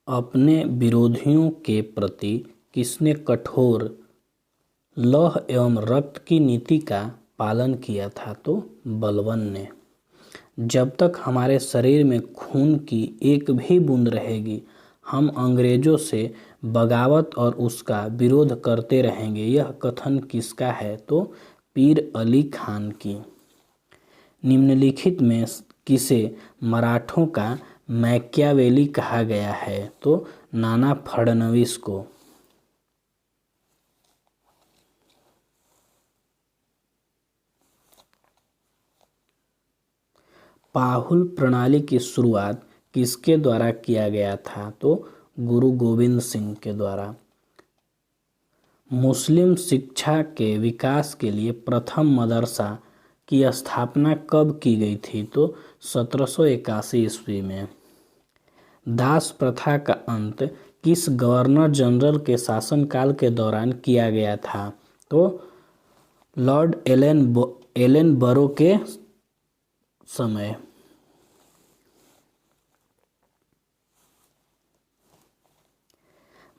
अपने विरोधियों के प्रति किसने कठोर लौह एवं रक्त की नीति का पालन किया था? तो बलबन ने। जब तक हमारे शरीर में खून की एक भी बूंद रहेगी, हम अंग्रेजों से बगावत और उसका विरोध करते रहेंगे। यह कथन किसका है? तो पीर अली खान की। निम्नलिखित में किसे मराठों का मैकियावेली कहा गया है? तो नाना फडणवीस को। पाहुल प्रणाली की शुरुआत किसके द्वारा किया गया था? तो गुरु गोविंद सिंह के द्वारा। मुस्लिम शिक्षा के विकास के लिए प्रथम मदरसा की स्थापना कब की गई थी? तो 1781 ईस्वी में। दास प्रथा का अंत किस गवर्नर जनरल के शासनकाल के दौरान किया गया था? तो लॉर्ड एलन बरो के समय।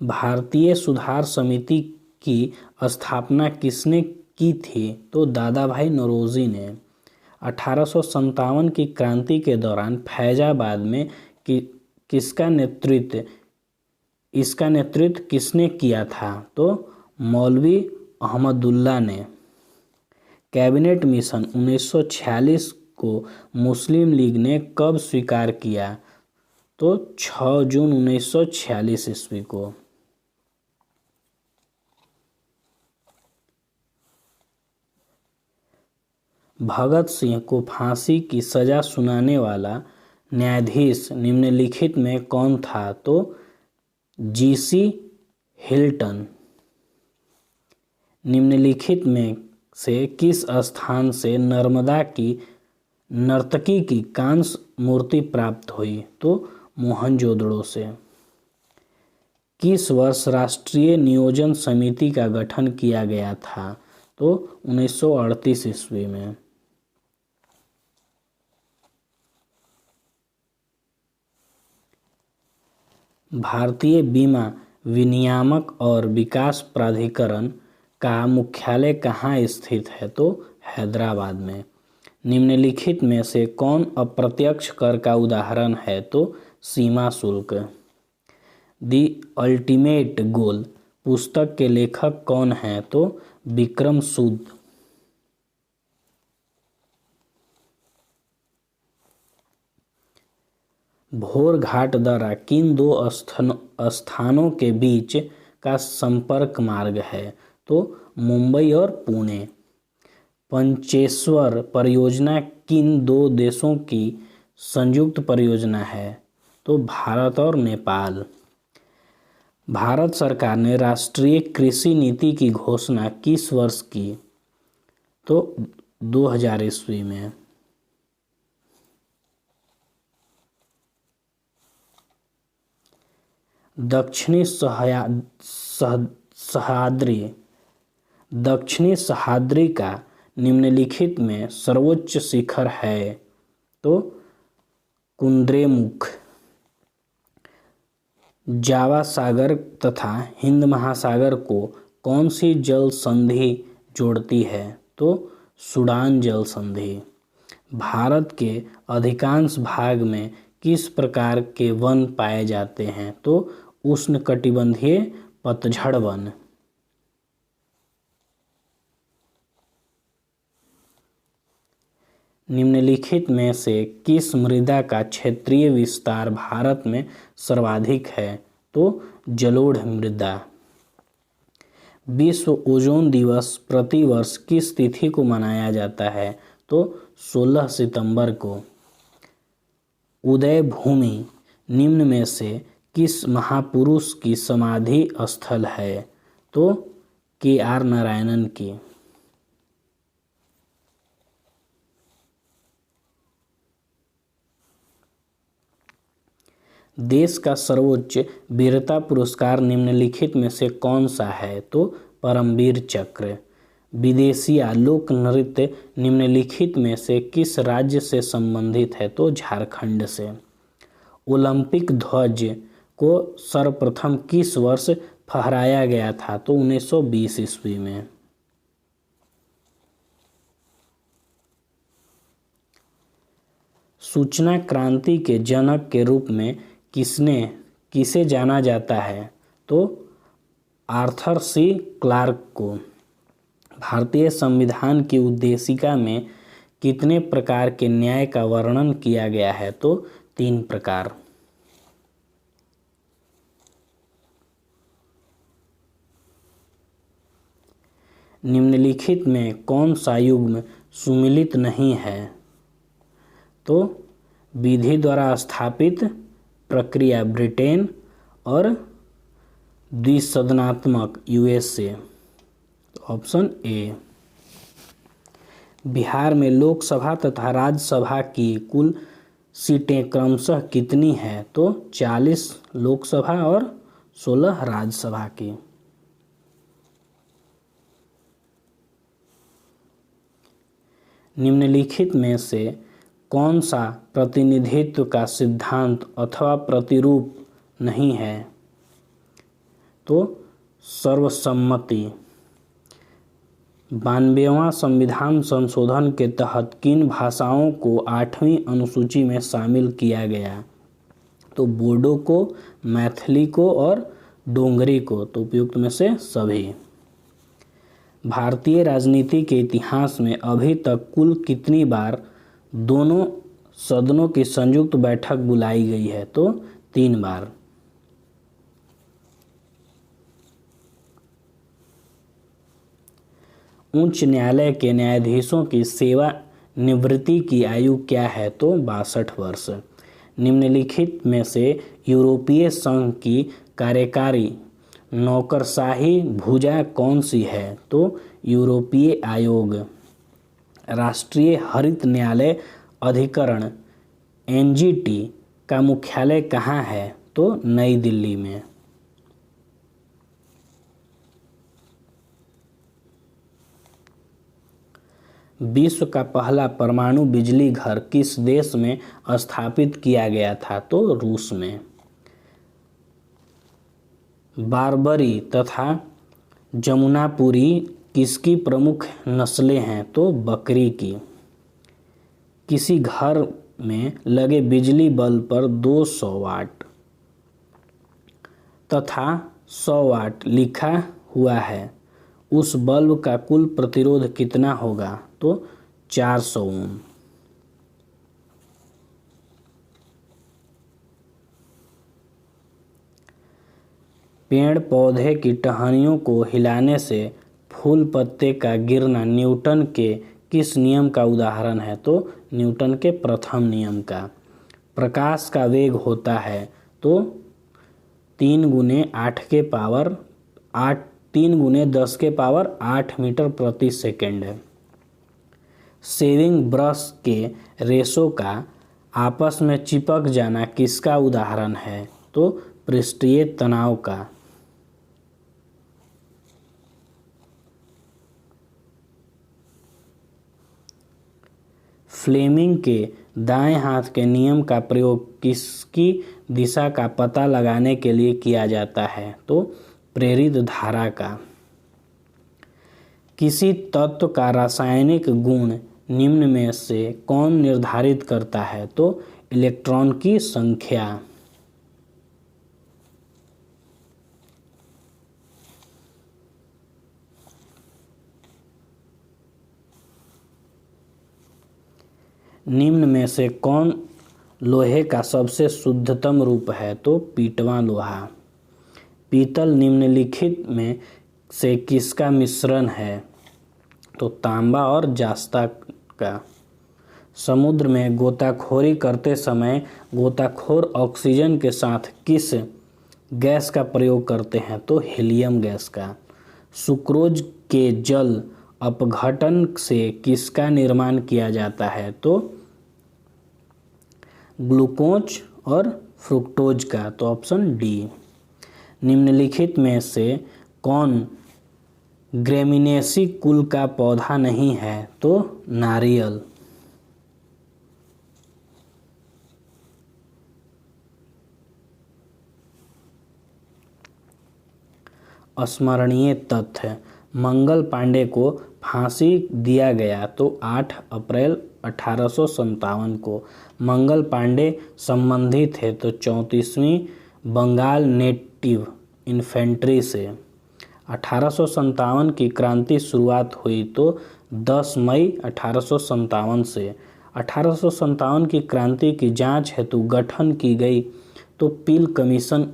भारतीय सुधार समिति की स्थापना किसने की थी? तो दादा भाई नौरोजी ने। 1857 की क्रांति के दौरान फैजाबाद में इसका नेतृत्व किसने किया था? तो मौलवी अहमदुल्ला ने। कैबिनेट मिशन 1946 को मुस्लिम लीग ने कब स्वीकार किया? तो 6 जून 1946 ईस्वी को। भगत सिंह को फांसी की सजा सुनाने वाला न्यायाधीश निम्नलिखित में कौन था? तो जीसी हिल्टन। निम्नलिखित में से किस स्थान से नर्मदा की नर्तकी की कांस्य मूर्ति प्राप्त हुई? तो मोहनजोदड़ो से। किस वर्ष राष्ट्रीय नियोजन समिति का गठन किया गया था? तो 1938 ईस्वी में। भारतीय बीमा विनियामक और विकास प्राधिकरण का मुख्यालय कहाँ स्थित है? तो हैदराबाद में। निम्नलिखित में से कौन अप्रत्यक्ष कर का उदाहरण है? तो सीमा शुल्क। दी अल्टीमेट गोल पुस्तक के लेखक कौन हैं? तो विक्रम सूद। भोर घाट दर्रा किन दो स्थानों के बीच का संपर्क मार्ग है? तो मुंबई और पुणे। पंचेश्वर परियोजना किन दो देशों की संयुक्त परियोजना है? तो भारत और नेपाल। भारत सरकार ने राष्ट्रीय कृषि नीति की घोषणा किस वर्ष की? तो 2000 ईस्वी में। दक्षिणी सह्याद्री का निम्नलिखित में सर्वोच्च शिखर है? तो कुद्रेमुख। जावा सागर तथा हिंद महासागर को कौन सी जल संधि जोड़ती है? तो सूडान जल संधि। भारत के अधिकांश भाग में किस प्रकार के वन पाए जाते हैं? तो उष्णकटिबंधीय पतझड़ वन। निम्नलिखित में से किस मृदा का क्षेत्रीय विस्तार भारत में सर्वाधिक है? तो जलोढ़ मृदा। विश्व ओजोन दिवस प्रतिवर्ष किस तिथि को मनाया जाता है? तो 16 सितंबर को। उदय भूमि निम्न में से किस महापुरुष की समाधि स्थल है? तो KR नारायणन की। देश का सर्वोच्च वीरता पुरस्कार निम्नलिखित में से कौन सा है? तो परमवीर चक्र। विदेशिया लोक नृत्य निम्नलिखित में से किस राज्य से संबंधित है? तो झारखंड से। ओलंपिक ध्वज को सर्वप्रथम किस वर्ष फहराया गया था? तो 1920 ईस्वी में। सूचना क्रांति के जनक के रूप में किसे जाना जाता है? तो आर्थर सी क्लार्क को। भारतीय संविधान की उद्देशिका में कितने प्रकार के न्याय का वर्णन किया गया है? तो 3 प्रकार। निम्नलिखित में कौन सा युग्म सुमेलित नहीं है? तो विधि द्वारा स्थापित प्रक्रिया ब्रिटेन और द्विसदनात्मक USA। Option A. बिहार में लोकसभा तथा राज्यसभा की कुल सीटें क्रमशः कितनी हैं? तो 40 लोकसभा और 16 राज्यसभा की। निम्नलिखित में से कौन सा प्रतिनिधित्व का सिद्धांत अथवा प्रतिरूप नहीं है? तो सर्वसम्मति। 92वां संविधान संशोधन के तहत किन भाषाओं को 8वीं अनुसूची में शामिल किया गया? तो बोडो को, मैथिली को और डोंगरी को। तो उपयुक्त में से सभी। भारतीय राजनीति के इतिहास में अभी तक कुल कितनी बार दोनों सदनों की संयुक्त बैठक बुलाई गई है? तो 3 बार। उच्च न्यायालय के न्यायाधीशों की सेवानिवृत्ति की आयु क्या है? तो 62 वर्ष। निम्नलिखित में से यूरोपीय संघ की कार्यकारी नौकरशाही भुजा कौन सी है? तो यूरोपीय आयोग। राष्ट्रीय हरित न्यायालय अधिकरण NGT का मुख्यालय कहाँ है? तो नई दिल्ली में। विश्व का पहला परमाणु बिजली घर किस देश में स्थापित किया गया था? तो रूस में। बारबरी तथा जमुनापुरी किसकी प्रमुख नस्लें हैं? तो बकरी की। किसी घर में लगे बिजली बल्ब पर 200 वाट तथा 100 वाट लिखा हुआ है, उस बल्ब का कुल प्रतिरोध कितना होगा? तो 400 ओम। पेड़ पौधे की टहनियों को हिलाने से फूल पत्ते का गिरना न्यूटन के किस नियम का उदाहरण है? तो न्यूटन के प्रथम नियम का। प्रकाश का वेग होता है तो 3 × 10⁸ मीटर प्रति सेकेंड है। शेविंग ब्रश के रेशों का आपस में चिपक जाना किसका उदाहरण है? तो पृष्ठीय तनाव का। फ्लेमिंग के दाएं हाथ के नियम का प्रयोग किसकी दिशा का पता लगाने के लिए किया जाता है? तो प्रेरित धारा का। किसी तत्व का रासायनिक गुण निम्न में से कौन निर्धारित करता है? तो इलेक्ट्रॉन की संख्या। निम्न में से कौन लोहे का सबसे शुद्धतम रूप है? तो पीटवां लोहा। पीतल निम्नलिखित में से किसका मिश्रण है? तो तांबा और जास्ता का। समुद्र में गोताखोरी करते समय गोताखोर ऑक्सीजन के साथ किस गैस का प्रयोग करते हैं? तो हीलियम गैस का। सुक्रोज के जल अपघटन से किसका निर्माण किया जाता है? तो ग्लूकोज और फ्रुक्टोज का। तो ऑप्शन डी। निम्नलिखित में से कौन ग्रेमिनेसी कुल का पौधा नहीं है? तो नारियल। स्मरणीय तथ्य। मंगल पांडे को फांसी दिया गया तो 8 अप्रैल 1857 को। मंगल पांडे संबंधी थे तो 34वीं बंगाल नेटिव इन्फेंट्री से। 1857 की क्रांति शुरुआत हुई तो 10 मई 1857 से। 1857 की क्रांति की जांच हेतु गठन की गई तो पील कमीशन।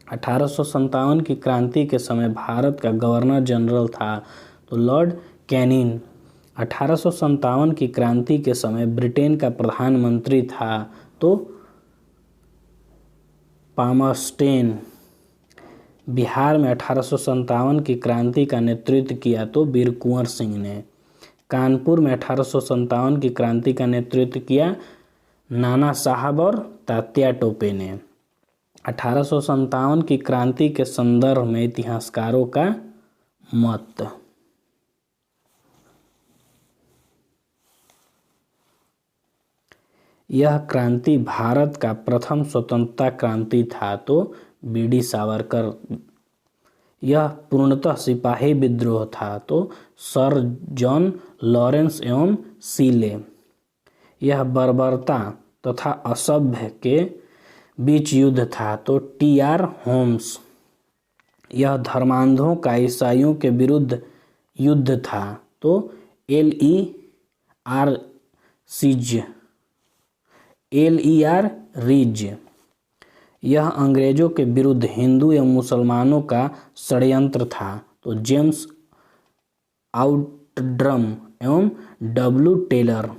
1857 की क्रांति के समय भारत का गवर्नर जनरल था तो लॉर्ड कैनिंग। 1857 की क्रांति के समय ब्रिटेन का प्रधानमंत्री था तो पामस्टेन। बिहार में 1857 की क्रांति का नेतृत्व किया तो वीर कुंवर सिंह ने। कानपुर में 1857 की क्रांति का नेतृत्व किया नाना साहब और तात्या टोपे ने। 1857 की क्रांति के संदर्भ में इतिहासकारों का मत। यह क्रांति भारत का प्रथम स्वतंत्रता क्रांति था तो बीडी सावरकर। यह पूर्णतः सिपाही विद्रोह था तो सर जॉन लॉरेंस एवं सीले। यह बर्बरता तथा असभ्य के बीच युद्ध था तो टी.आर. होम्स। यह धर्मांधों का ईसाइयों के विरुद्ध युद्ध था तो L.E.R. रीज। यह अंग्रेजों के विरुद्ध हिंदू एवं मुसलमानों का षड्यंत्र था तो जेम्स आउटड्रम एवं W. टेलर।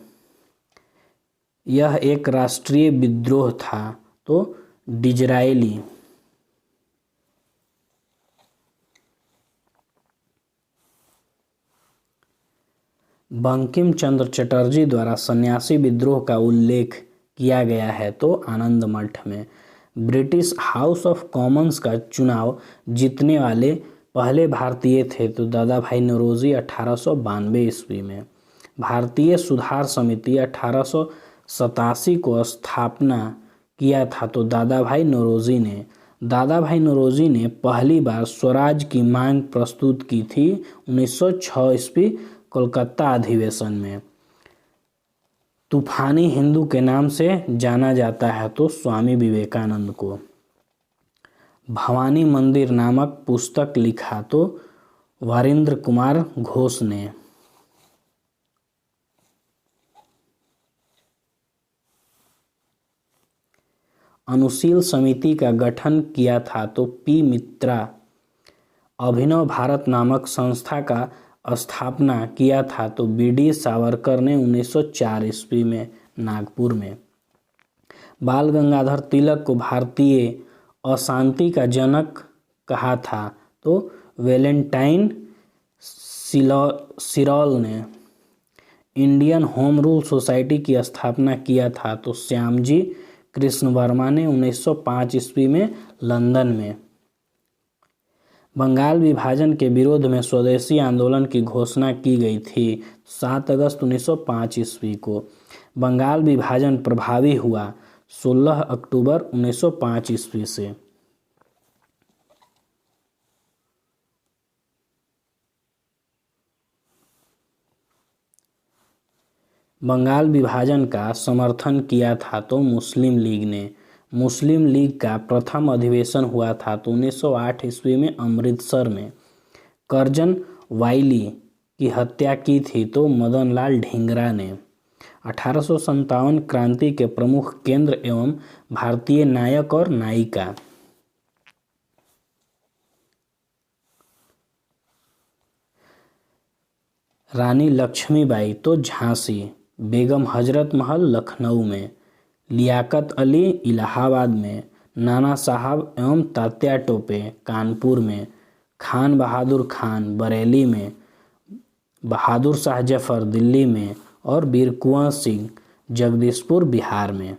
यह एक राष्ट्रीय विद्रोह था तो डिजरायली। बंकिम चंद्र चटर्जी द्वारा सन्यासी विद्रोह का उल्लेख किया गया है तो आनंद मठ में। ब्रिटिश हाउस ऑफ कॉमन्स का चुनाव जीतने वाले पहले भारतीय थे तो दादा भाई नौरोजी 1892 ईस्वी में। भारतीय सुधार समिति 1887 को स्थापना किया था तो दादा भाई नौरोजी ने। दादा भाई नौरोजी ने पहली बार स्वराज की मांग प्रस्तुत की थी 1906 ईस्वी कोलकाता अधिवेशन में। तूफानी हिंदू के नाम से जाना जाता है तो स्वामी विवेकानंद को। भवानी मंदिर नामक पुस्तक लिखा तो वारिंद्र कुमार घोष ने। अनुशील समिति का गठन किया था तो पी. मित्रा। अभिनव भारत नामक संस्था का स्थापना किया था तो बी.डी. सावरकर ने 1904 ईस्वी में नागपुर में। बाल गंगाधर तिलक को भारतीय अशांति का जनक कहा था तो वैलेंटाइन सिरॉल ने। इंडियन होम रूल सोसाइटी की स्थापना किया था तो श्यामजी कृष्ण वर्मा ने 1905 ईस्वी में लंदन में। बंगाल विभाजन के विरोध में स्वदेशी आंदोलन की घोषणा की गई थी 7 अगस्त 1905 ईस्वी को। बंगाल विभाजन प्रभावी हुआ 16 अक्टूबर 1905 ईस्वी से। बंगाल विभाजन का समर्थन किया था तो मुस्लिम लीग ने। मुस्लिम लीग का प्रथम अधिवेशन हुआ था तो 1908 ईस्वी में अमृतसर में। करजन वाइली की हत्या की थी तो मदनलाल ढींगरा ने। 1857 क्रांति के प्रमुख केंद्र एवं भारतीय नायक और नायिका। रानी लक्ष्मीबाई तो झांसी। बेगम हजरत महल लखनऊ में। लियाकत अली इलाहाबाद में। नाना साहब एवं तात्या टोपे कानपुर में। खान बहादुर खान बरेली में। बहादुर शाह जफर दिल्ली में और वीर कुंवर सिंह जगदीशपुर बिहार में।